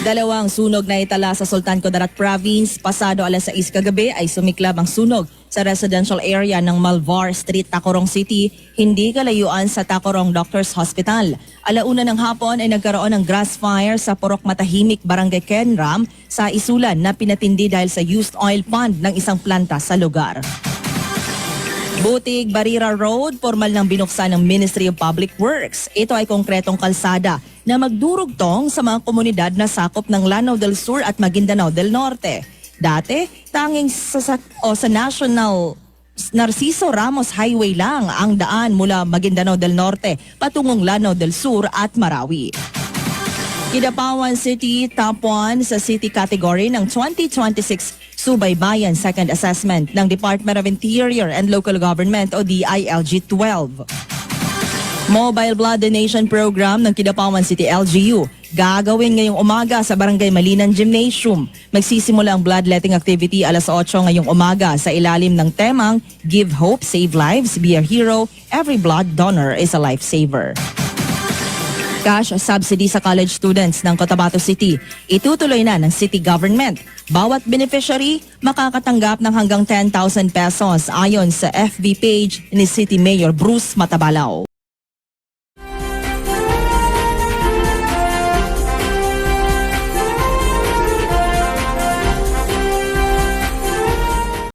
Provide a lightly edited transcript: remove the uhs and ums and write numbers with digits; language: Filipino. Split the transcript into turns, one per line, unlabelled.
Dalawang sunog na itala sa Sultan Kudarat Province. Pasado alas 6 kagabi ay sumiklab ang sunog sa residential area ng Malvar Street, Tacurong City, hindi kalayuan sa Tacurong Doctors Hospital. Alauna ng hapon ay nagkaroon ng grass fire sa Purok Matahimik, Barangay Kenram sa Isulan na pinatindi dahil sa used oil pond ng isang planta sa lugar. Butig, Barira Road, formal nang binuksan ng Ministry of Public Works. Ito ay konkretong kalsada na magdurugtong sa mga komunidad na sakop ng Lanao del Sur at Maguindanao del Norte. Dati, tanging sa National Narciso Ramos Highway lang ang daan mula Maguindanao del Norte patungong Lanao del Sur at Marawi. Kidapawan City, top 1 sa city category ng 2026 Subaybayan Second Assessment ng Department of Interior and Local Government o DILG-12. Mobile Blood Donation Program ng Kidapawan City LGU gagawin ngayong umaga sa Barangay Malinan Gymnasium. Magsisimula ang bloodletting activity alas 8 ngayong umaga sa ilalim ng temang Give Hope, Save Lives, Be a Hero, Every Blood Donor is a Lifesaver. Cash subsidy sa college students ng Cotabato City. Itutuloy na ng city government. Bawat beneficiary makakatanggap ng hanggang 10,000 pesos ayon sa FB page ni City Mayor Bruce Matabalao.